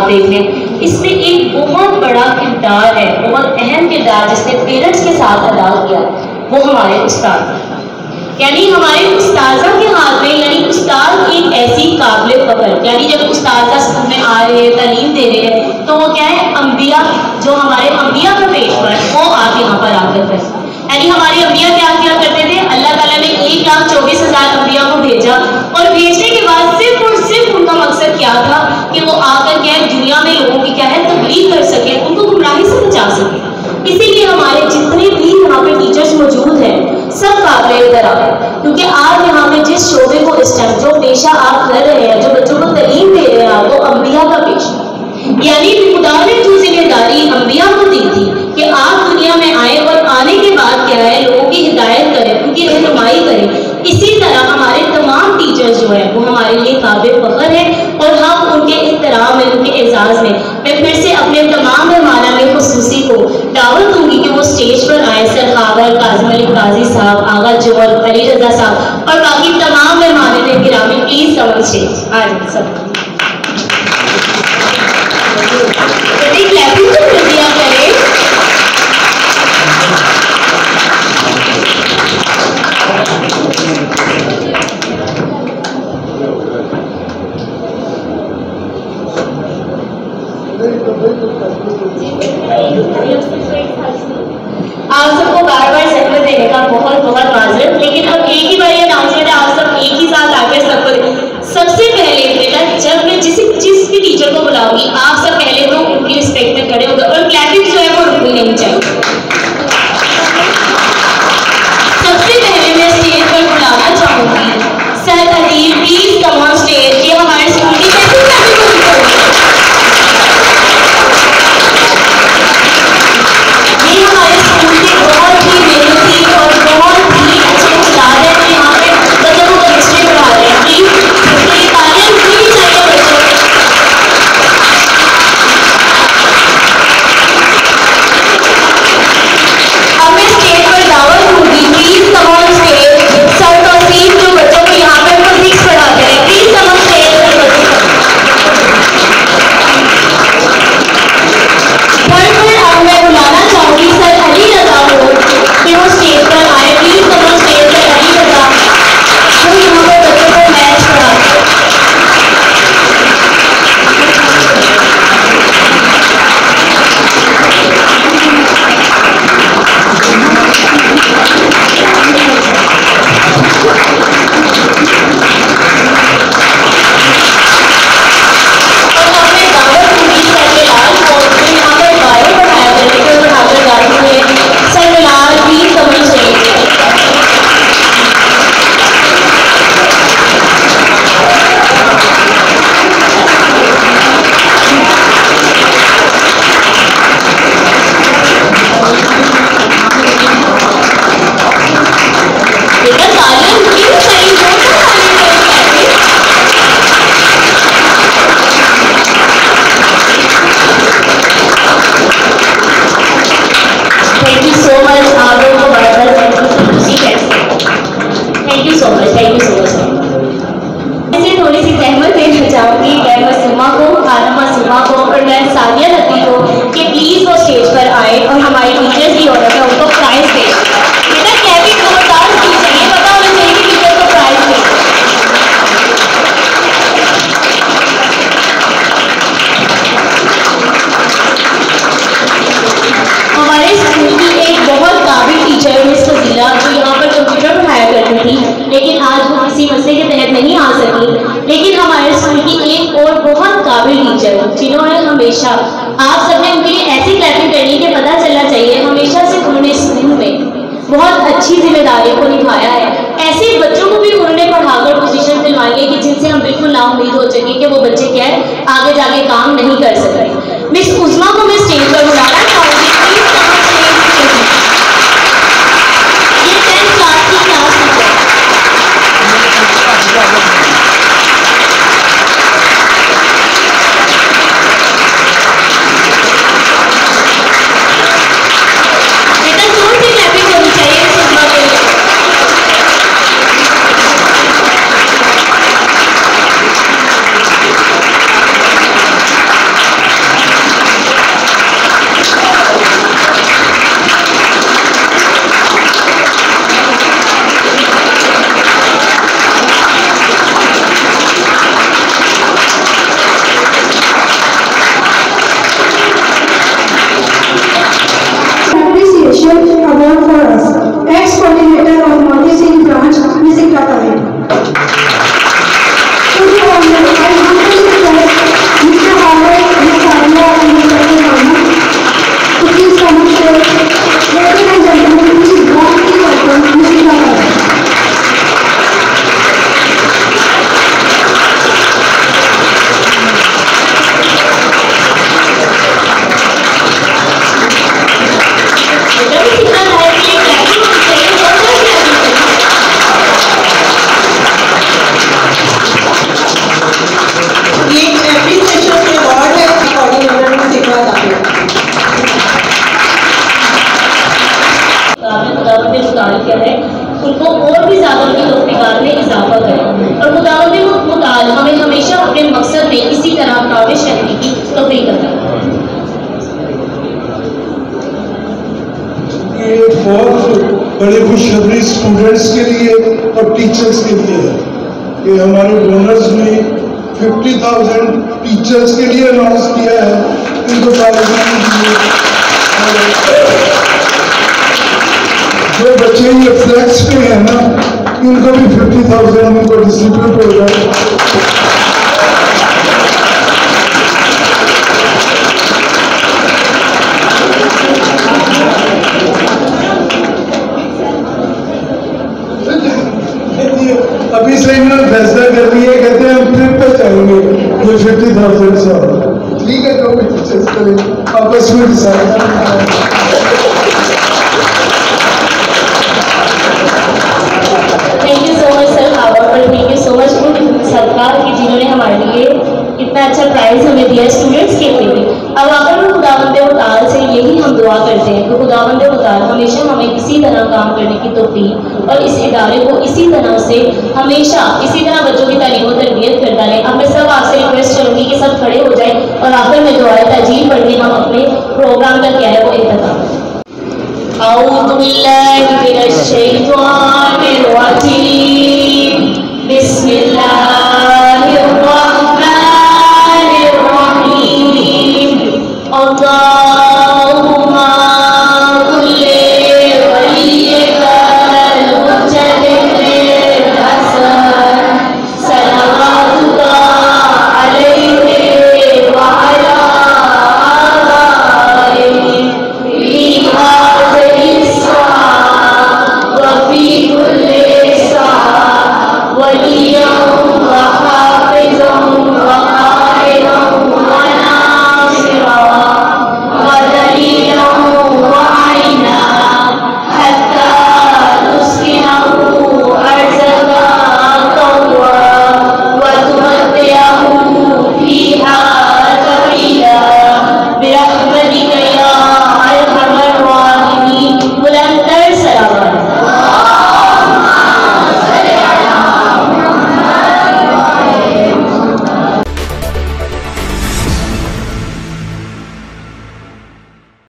आप देख लें, इसमें एक बहुत बड़ा किरदार है, बहुत अहम किरदार जिसने पेरेंट्स के साथ अदा किया, वो हमारे उस्ताद। यानी हमारे उस्ताजा के हाथ में, यानी उस्ताद एक ऐसी काबिल फख्र, यानी जब उस्ताजा स्कूल में आ रहे हैं, तालीम दे रहे हैं, तो वो क्या है, अंबिया, जो हमारे अंबिया का पेश पर वो आप यहाँ पर आकर करें। यानी हमारे अंबिया क्या क्या करते थे, अल्लाह ताला ने 1,24,000 अंबिया को भेजा, और भेजने के बाद सिर्फ और सिर्फ उनका मकसद क्या था कि वो आकर क्या है, दुनिया में लोगों की क्या है, तबलीग कर सके, उनको गुमराही से बचा सके। इसीलिए हमारे जितने भी यहाँ पे टीचर्स मौजूद हैं, सब काबिल तरह है, क्योंकि आप यहाँ पे जिस शोबे को इस टाइम जो पेशा आप कर रहे हैं, जो बच्चों को तालीम दे रहे हैं, आपको अंबिया का पेशा, यानी खुदा ने जो जिम्मेदारी अंबिया को दी थी कि आप दुनिया में आए और आने के बाद क्या है, लोगों की हिदायत करें, उनकी रहनुमाई करें। इसी तरह हमारे तमाम टीचर्स जो है वो हमारे लिए काबिल फख्र है, और हम उनके एहतराम में, उनके एजाज में मैं फिर से अपने तमाम मेहमाना में खुसूसी को दावत दूंगी कि वो स्टेज पर आए। सर खावर, काजिम अली काजी साहब, आगा जोहर, अली रजा साहब और बाकी तमाम मेहमानों ने गिरामी, प्लीज कम स्टेज आ जाए सब। क्लैपिंग तो कर दिया करें। आप सबको बार बार सहमत देने का बहुत बहुत माजरत, लेकिन अब एक ही बार ये अनाउंसमेंट है, आप सब एक ही साथ आकर सबको, सबसे पहले बेटा जब मैं जिस भी टीचर को बुलाऊंगी, आप सब पहले तो उनकी रिस्पेक्ट में खड़े होगा, और क्लैपिंग जो है वो रुकनी नहीं चाहिए। सबसे पहले मैं स्टेज पर बुलाना चाहूंगी sir Adeel, please come on stage. ये हमारे स्कूल की कैसी जिन्होंने हमेशा, आप सबने उनके लिए ऐसी क्लैपिंग करनी कि पता चलना चाहिए हमेशा से उन्होंने स्कूल में बहुत अच्छी जिम्मेदारियों को निभाया है। ऐसे बच्चों को भी उन्होंने पढ़ाकर पोजीशन दिलवाई है कि जिनसे हम बिल्कुल ना उम्मीद हो सके कि वो बच्चे क्या है आगे जाके काम नहीं कर सकते। मिस उज़मा को मैं स्टेज पर बुलाना चाहूँगी। ये 10th क्लास की क्लास टीचर। ने मुताल किया है उनको और भी ज़्यादा उनकी तौफीकात में इजाफा करें और खुदावंद मुताल हमें हमेशा अपने मकसद में इसी तरह काबिज रहने की तौफीक अता करें। ये बहुत बड़ी खुशखबरी स्टूडेंट्स के लिए और टीचर्स के लिए है कि हमारे डोनर्स ने 50,000 टीचर्स के लिए अनाउंस किया है इनको जो बच्चे ये फ्लैक्स पे हैं ना इनको भी 50,000 उनको डिस्ट्रीब्यूट हो जाए। अभी से इन्होंने फैसला कर लिया, कहते हैं हम ट्रिप पे जाएंगे ये 50,000 से। ठीक है जो भी टीचर्स करें आपस में decide. Thank you so much sir Howard और थैंक यू सो मच सरकार की जिन्होंने हमारे लिए इतना अच्छा प्राइज हमें दिया स्टूडेंट्स के लिए। अब आकर हम खुदावंद मुताल से यही हम दुआ करते हैं कि खुदावंद मुताल हमेशा हमें इसी तरह काम करने की तौफीक और इस इदारे को इसी तरह से हमेशा इसी तरह बच्चों की तालीम और तरबियत करता रहे। अब मैं सब आपसे रिक्वेस्ट करूँगी कि सब खड़े हो जाए और आखिर में दुआए ताजील पढ़ के हम अपने प्रोग्राम का क्या है वो इख्तिताम करें। औज़ु बिल्लाहि मिनश शैतानिर रजीम बिस्मिल्लाहिर रहमानिर रहीम। अल्लाह